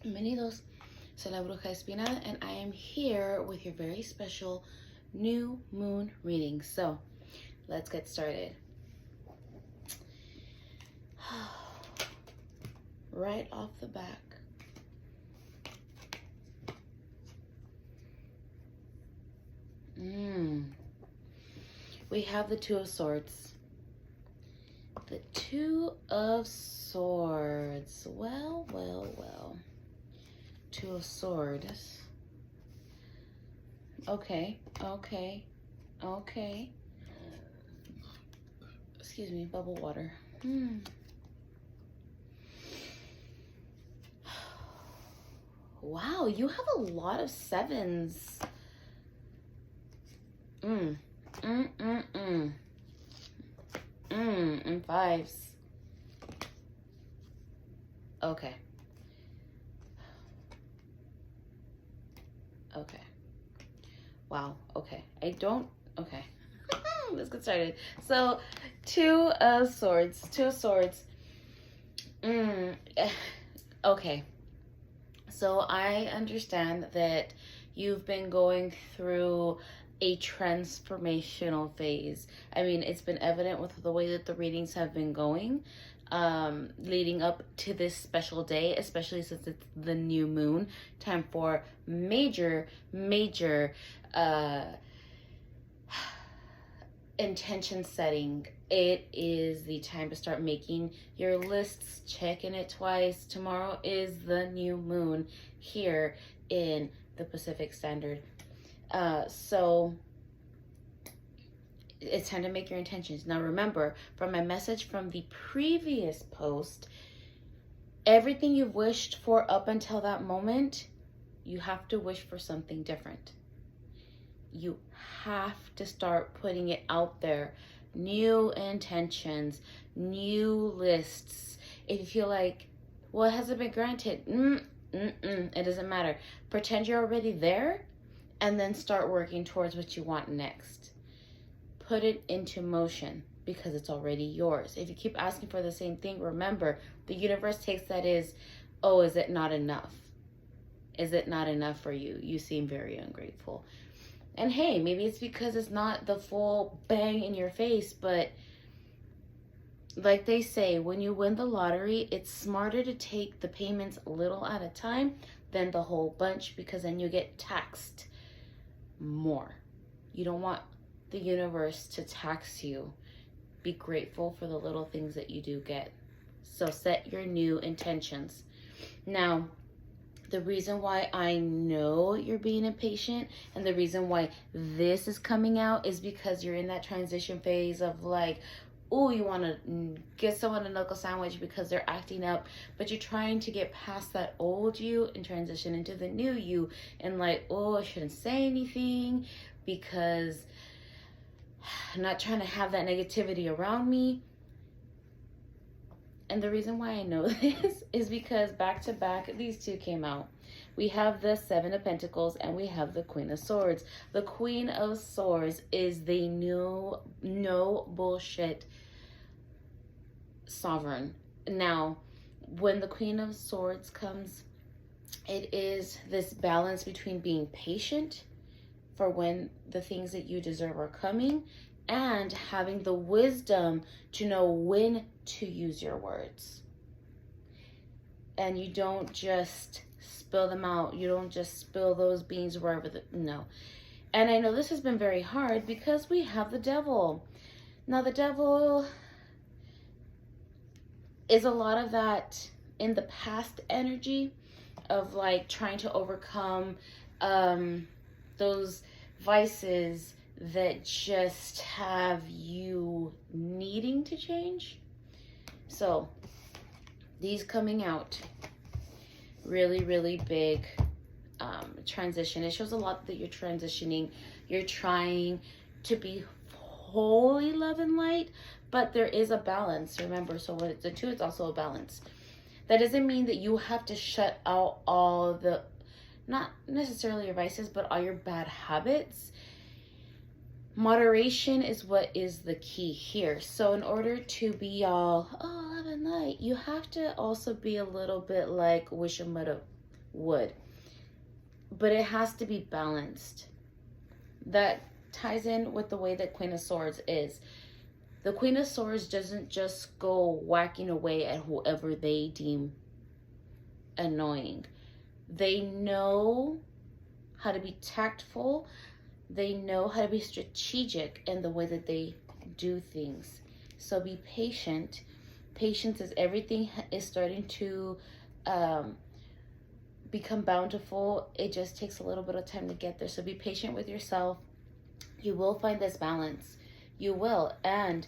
Bienvenidos. Soy la Bruja Espinal, and I am here with your very special new moon reading. So, let's get started. Right off the back. We have the Two of Swords. The Two of Swords. Well. Two of Swords. Okay. Excuse me, bubble water. Wow, you have a lot of sevens. And fives. Okay. Wow, okay. Okay. Let's get started. So, Two of Swords. Okay. So I understand that you've been going through a transformational phase. I mean, it's been evident with the way that the readings have been going, leading up to this special day, especially since it's the new moon, time for major intention setting. It is the time to start making your lists, checking it twice. Tomorrow is the new moon here in the Pacific Standard. So it's time to make your intentions. Now remember, from my message from the previous post, everything you've wished for up until that moment, you have to wish for something different. You have to start putting it out there. New intentions, new lists. If you feel like, well, it hasn't been granted, it doesn't matter. Pretend you're already there and then start working towards what you want next. Put it into motion because it's already yours. If you keep asking for the same thing, remember, the universe takes that as, oh, is it not enough? Is it not enough for you? You seem very ungrateful. And hey, maybe it's because it's not the full bang in your face, but like they say, when you win the lottery, it's smarter to take the payments a little at a time than the whole bunch, because then you get taxed more. You don't want the universe to tax you. Be grateful for the little things that you do get. So set your new intentions. Now, the reason why I know you're being impatient and the reason why this is coming out is because you're in that transition phase of like, oh, you want to get someone a knuckle sandwich because they're acting up, but you're trying to get past that old you and transition into the new you, and like, oh, I shouldn't say anything because I'm not trying to have that negativity around me. And the reason why I know this is because back to back, these two came out. We have the Seven of Pentacles and we have the Queen of Swords. The Queen of Swords is the new, no bullshit sovereign. Now, when the Queen of Swords comes, it is this balance between being patient for when the things that you deserve are coming and having the wisdom to know when to use your words. And you don't just spill them out. You don't just spill those beans wherever no. And I know this has been very hard because we have the devil. Now the devil is a lot of that in the past energy of like trying to overcome those vices that just have you needing to change. So these coming out, really big transition. It shows a lot that you're transitioning. You're trying to be wholly love and light, but there is a balance. Remember, so when it's the two, it's also a balance. That doesn't mean that you have to shut out all the, not necessarily your vices, but all your bad habits. Moderation is what is the key here. So in order to be all, oh, love and light, you have to also be a little bit like wish 'em woulda, would. But it has to be balanced. That ties in with the way that Queen of Swords is. The Queen of Swords doesn't just go whacking away at whoever they deem annoying. They know how to be tactful. They know how to be strategic in the way that they do things. So be patient. Patience is everything is starting to become bountiful. It just takes a little bit of time to get there. So be patient with yourself. You will find this balance. You will. And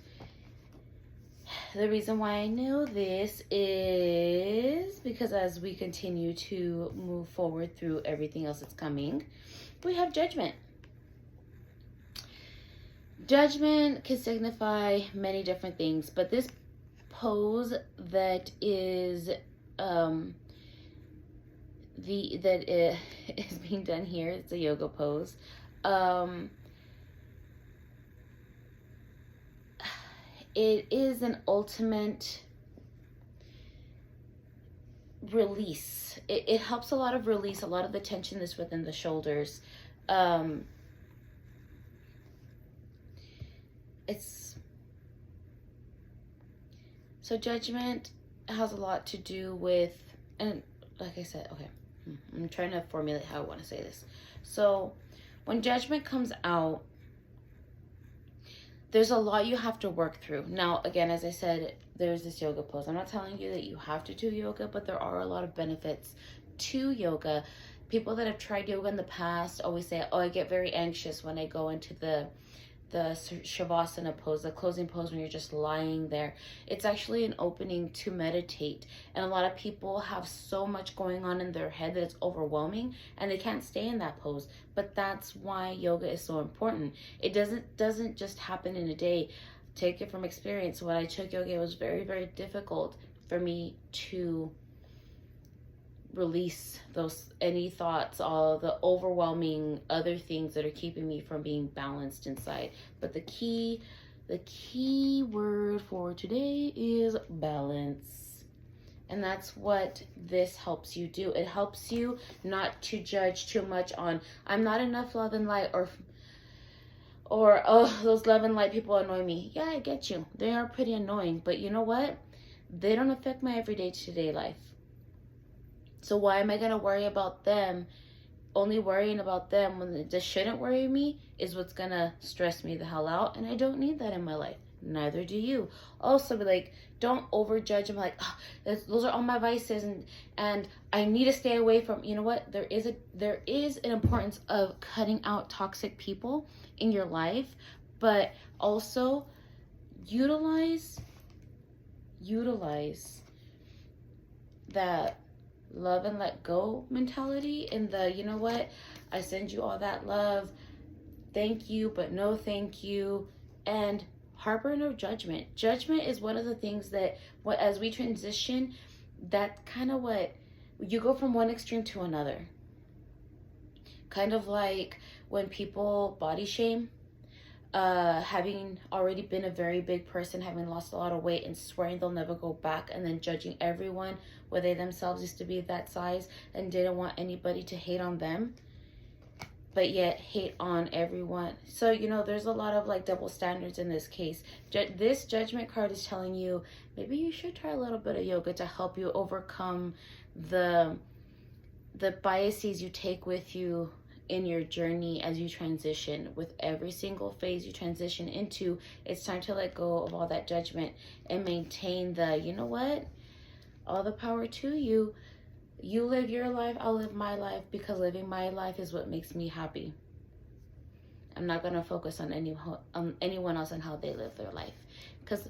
the reason why I know this is because as we continue to move forward through everything else that's coming, we have Judgment. Judgment can signify many different things, but this pose that is is being done here, it's a yoga pose. It is an ultimate release. It helps a lot of release, a lot of the tension that's within the shoulders. So Judgment has a lot to do with, and like I said, okay, I'm trying to formulate how I want to say this. So when Judgment comes out, there's a lot you have to work through. Now, again, as I said, there's this yoga pose. I'm not telling you that you have to do yoga, but there are a lot of benefits to yoga. People that have tried yoga in the past always say, oh, I get very anxious when I go into the Shavasana pose, the closing pose when you're just lying there. It's actually an opening to meditate. And a lot of people have so much going on in their head that it's overwhelming and they can't stay in that pose. But that's why yoga is so important. It doesn't just happen in a day. Take it from experience. When I took yoga, it was very, very difficult for me to release any thoughts, all the overwhelming other things that are keeping me from being balanced inside. But the key word for today is balance. And that's what this helps you do. It helps you not to judge too much on, I'm not enough love and light, or oh, those love and light people annoy me. Yeah, I get you. They are pretty annoying, but you know what? They don't affect my everyday to-day life. So why am I going to worry about them? Only worrying about them when it just shouldn't worry me is what's going to stress me the hell out. And I don't need that in my life. Neither do you. Also, like, don't overjudge them like, oh, those are all my vices and I need to stay away from. You know what? There is an importance of cutting out toxic people in your life, but also utilize that love and let go mentality, and you know what, I send you all that love, thank you but no thank you, and harbor no judgment. Judgment is one of the things that as we transition, that's kind of what you go from one extreme to another. Kind of like when people body shame, having already been a very big person, having lost a lot of weight and swearing they'll never go back, and then judging everyone where they themselves used to be that size and didn't want anybody to hate on them, but yet hate on everyone. So, you know, there's a lot of like double standards in this case. This Judgment card is telling you maybe you should try a little bit of yoga to help you overcome the biases you take with you in your journey as you transition. With every single phase you transition into, it's time to let go of all that judgment and maintain you know what, all the power to you. You live your life, I'll live my life, because living my life is what makes me happy. I'm not going to focus on anyone else and how they live their life, because,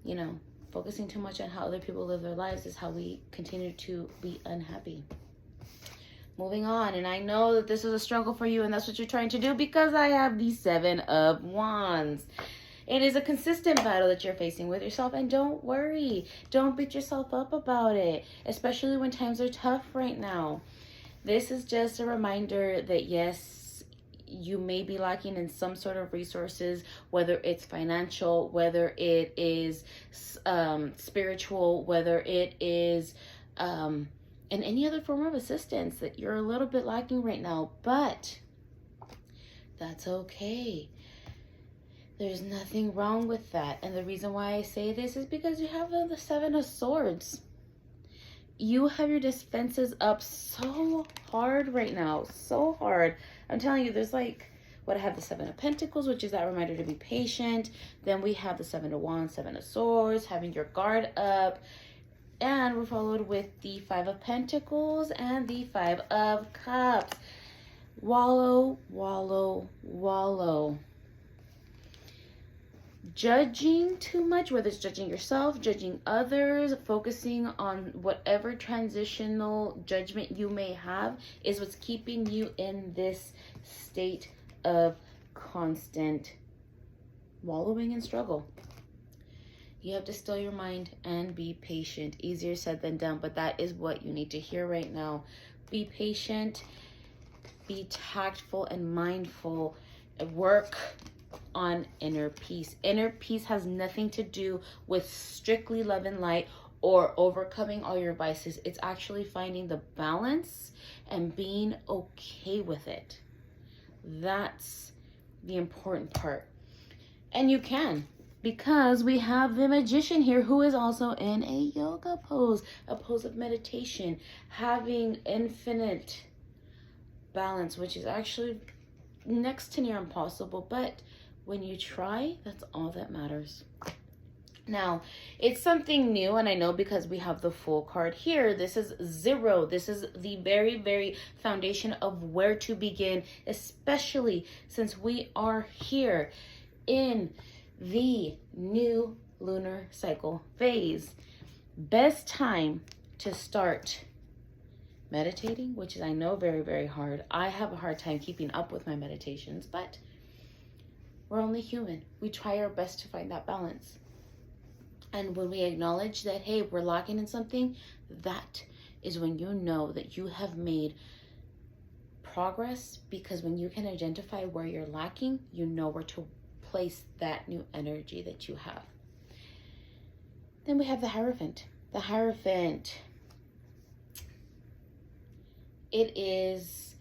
you know, focusing too much on how other people live their lives is how we continue to be unhappy. Moving on, and I know that this is a struggle for you, and that's what you're trying to do, because I have the Seven of Wands. It is a consistent battle that you're facing with yourself, and don't worry. Don't beat yourself up about it, especially when times are tough right now. This is just a reminder that, yes, you may be lacking in some sort of resources, whether it's financial, whether it is spiritual, whether it is and any other form of assistance that you're a little bit lacking right now. But that's okay. There's nothing wrong with that. And the reason why I say this is because you have the Seven of Swords. You have your defenses up so hard right now. So hard. I'm telling you, there's like, what, I have the Seven of Pentacles, which is that reminder to be patient. Then we have the Seven of Wands, Seven of Swords, having your guard up. And we're followed with the Five of Pentacles and the Five of Cups. Wallow, wallow, wallow. Judging too much, whether it's judging yourself, judging others, focusing on whatever transitional judgment you may have, is what's keeping you in this state of constant wallowing and struggle. You have to still your mind and be patient. Easier said than done, but that is what you need to hear right now. Be patient, be tactful and mindful, work on inner peace. Inner peace has nothing to do with strictly love and light or overcoming all your vices. It's actually finding the balance and being okay with it. That's the important part. And you can, because we have the Magician here, who is also in a yoga pose, a pose of meditation, having infinite balance, which is actually next to near impossible, but when you try, that's all that matters. Now, it's something new, and I know because we have the Fool card here. This is 0. This is the very, very foundation of where to begin, especially since we are here in the new lunar cycle phase. Best time to start meditating, which is, I know, very, very hard. I have a hard time keeping up with my meditations, but we're only human. We try our best to find that balance. And when we acknowledge that, hey, we're lacking in something, that is when you know that you have made progress, because when you can identify where you're lacking, you know where to place that new energy that you have. Then we have the Hierophant. The Hierophant, it is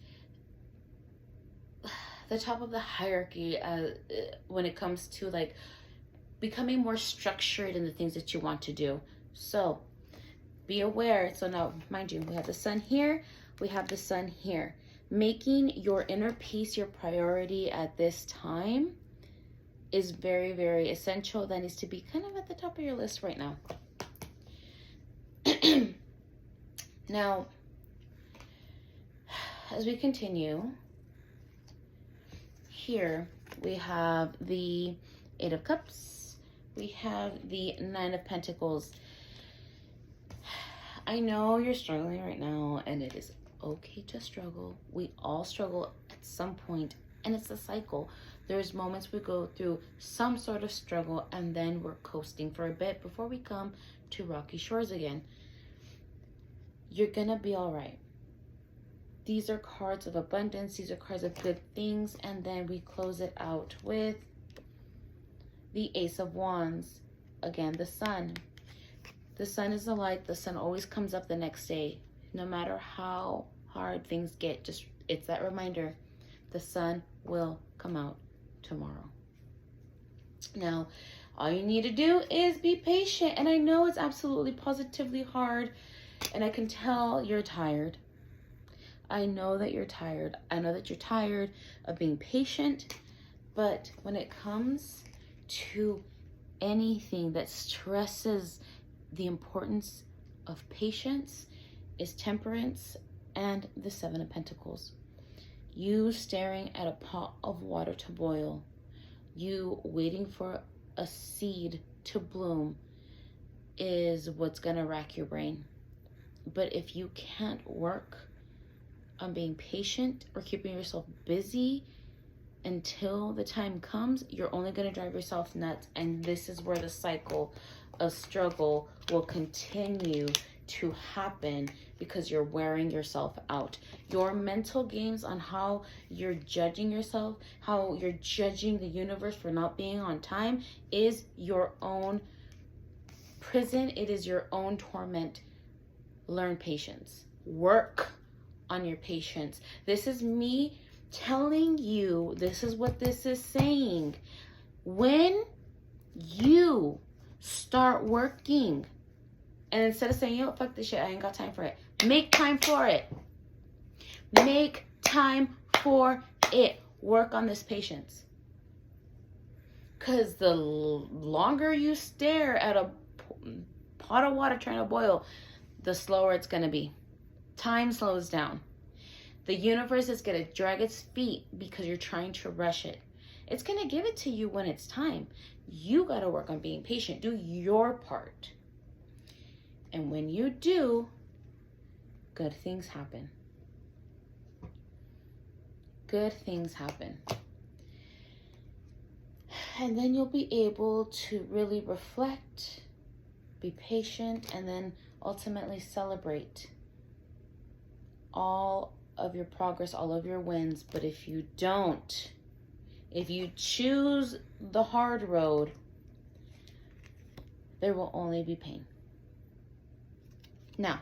the top of the hierarchy when it comes to like becoming more structured in the things that you want to do. So be aware. So now, mind you, we have the Sun here, we have the Sun here. Making your inner peace your priority at this time is very, very essential. That needs to be kind of at the top of your list right now. Now, as we continue, here we have the Eight of Cups, we have the Nine of Pentacles. I know you're struggling right now, and it is okay to struggle. We all struggle at some point, and it's a cycle. There's moments we go through some sort of struggle, and then we're coasting for a bit before we come to rocky shores again. You're gonna be all right. These are cards of abundance. These are cards of good things. And then we close it out with the Ace of Wands. Again, the Sun. The Sun is the light. The Sun always comes up the next day. No matter how hard things get, just it's that reminder. The sun will come out tomorrow. Now, all you need to do is be patient. And I know it's absolutely positively hard. And I can tell you're tired. I know that you're tired. I know that you're tired of being patient. But when it comes to anything that stresses the importance of patience, is Temperance and the Seven of Pentacles. You staring at a pot of water to boil. You waiting for a seed to bloom is what's going to rack your brain. But if you can't work on being patient or keeping yourself busy until the time comes, you're only going to drive yourself nuts. And this is where the cycle of struggle will continue to happen, because you're wearing yourself out. Your mental games on how you're judging yourself, how you're judging the universe for not being on time, is your own prison. It is your own torment. Learn patience. Work on your patience. This is me telling you, this is what this is saying. When you start working, and instead of saying, you know, fuck this shit, I ain't got time for it. Make time for it. Make time for it. Work on this patience. Because the longer you stare at a pot of water trying to boil, the slower it's going to be. Time slows down. The universe is going to drag its feet because you're trying to rush it. It's going to give it to you when it's time. You got to work on being patient. Do your part. And when you do, good things happen. Good things happen. And then you'll be able to really reflect, be patient, and then ultimately celebrate all of your progress, all of your wins. But if you don't, if you choose the hard road, there will only be pain. Now,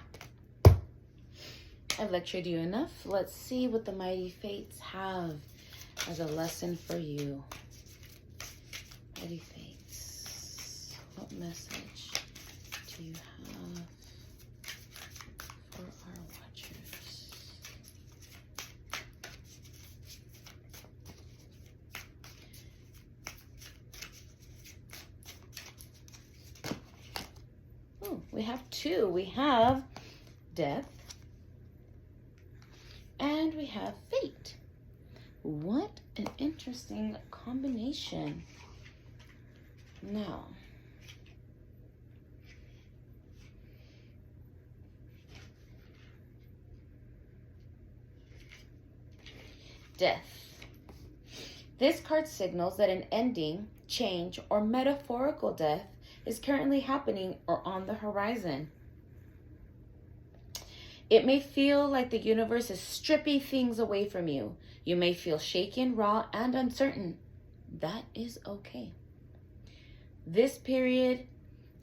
I've lectured you enough. Let's see what the mighty fates have as a lesson for you. Mighty fates, what message do you have for our watchers? Oh, we have two. We have death and we have fate. What an interesting combination. Now, death. This card signals that an ending, change, or metaphorical death is currently happening or on the horizon. It may feel like the universe is stripping things away from you. You may feel shaken, raw, and uncertain. That is okay. This period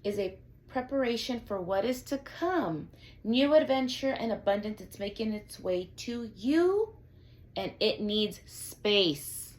is a preparation for what is to come. New adventure and abundance, it's making its way to you, and it needs space.